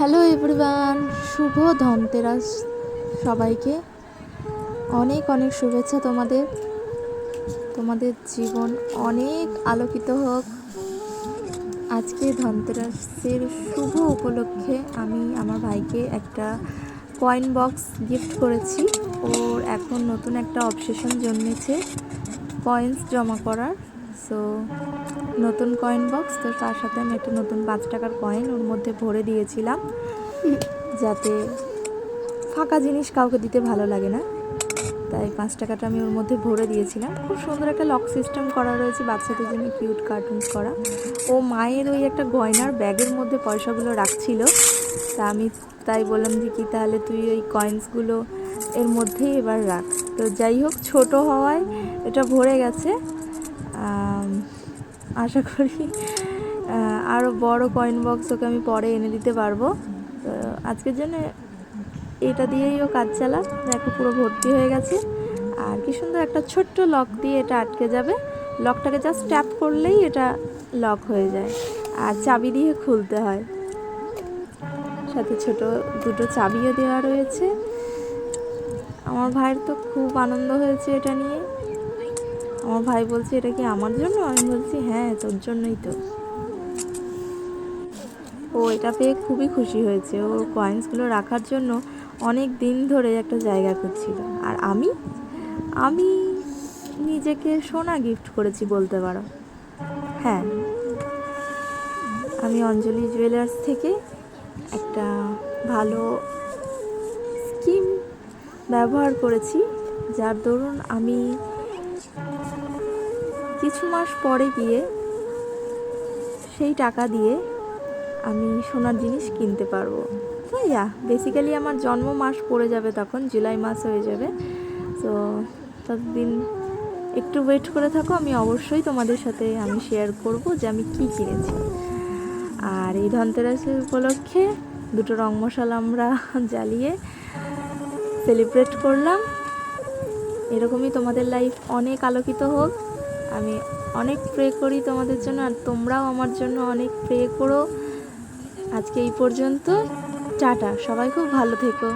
Hello everyone, শুভ ধনতেরাস সবাইকে। অনেক অনেক শুভেচ্ছা তোমাদের। তোমাদের জীবন অনেক আলোকিত হোক। আজকে ধনতেরাসের শুভ উপলক্ষে আমি আমার ভাইকে একটা কয়েন বক্স গিফট করেছি। ওর এখন নতুন একটা অবসেশন জন্মেছে কয়েন্স জমা করার। সো নতুন কয়েন বক্স, তো তার সাথে আমি একটা নতুন 5 টাকার কয়েন ওর মধ্যে ভরে দিয়েছিলাম, যাতে ফাঁকা জিনিস কাউকে দিতে ভালো লাগে না, তাই 5 টাকাটা আমি ওর মধ্যে ভরে দিয়েছিলাম। খুব সুন্দর একটা লক সিস্টেম করা রয়েছে, বাচ্চাদের জন্য কিউট কার্টুনস করা। ও মায়ের ওই একটা গয়নার ব্যাগের মধ্যে পয়সাগুলো রাখছিল, তা আমি তাই বললাম যে কি তাহলে তুই ওই কয়েন্সগুলো এর মধ্যেই এবার রাখ। তো যাই হোক, ছোট হওয়ায় এটা ভরে গেছে। আশা করি আরও বড় কয়েন বক্স ওকে আমি পরে এনে দিতে পারবো। তো আজকের জন্য এটা দিয়েই ও কাজ চালা। দেখো পুরো ভর্তি হয়ে গেছে। আর কি সুন্দর একটা ছোট্ট লক দিয়ে এটা আটকে যাবে। লকটাকে জাস্ট ট্যাপ করলেই এটা লক হয়ে যায়, আর চাবি দিয়ে খুলতে হয়। সাথে ছোট দুটো চাবিও দেওয়া রয়েছে। আমার ভাইয়ের তো খুব আনন্দ হয়েছে এটা নিয়ে। আমার ভাই বলছে এটা কি আমার জন্য? আমি বলছি হ্যাঁ, তোর জন্যই তো। ও এটা পেয়ে খুবই খুশি হয়েছে। ও কয়েন্সগুলো রাখার জন্য অনেক দিন ধরে একটা জায়গা খুঁজছিল। আর আমি নিজেকে সোনা গিফট করেছি বলতে পারো। হ্যাঁ, আমি অঞ্জলি জুয়েলার্স থেকে একটা ভালো স্কিম ব্যবহার করেছি, যার দরুন আমি কিছু মাস পরে গিয়ে সেই টাকা দিয়ে আমি সোনার জিনিস কিনতে পারবো। তো বেসিক্যালি আমার জন্ম মাস পড়ে যাবে, তখন জুলাই মাস হয়ে যাবে। তো ততদিন একটু ওয়েট করে থাকো, আমি অবশ্যই তোমাদের সাথে আমি শেয়ার করব যে আমি কী কিনেছি। আর এই ধনতেরাসের উপলক্ষে দুটো রং মশালা আমরা জ্বালিয়ে সেলিব্রেট করলাম। এরকমই তোমাদের লাইফ অনেক আলোকিত হোক। আমি অনেক প্রে করি তোমাদের জন্য, আর তোমরাও আমার জন্য অনেক প্রে করো। আজকে এই পর্যন্ত, টাটা। সবাই খুব ভালো থেকো।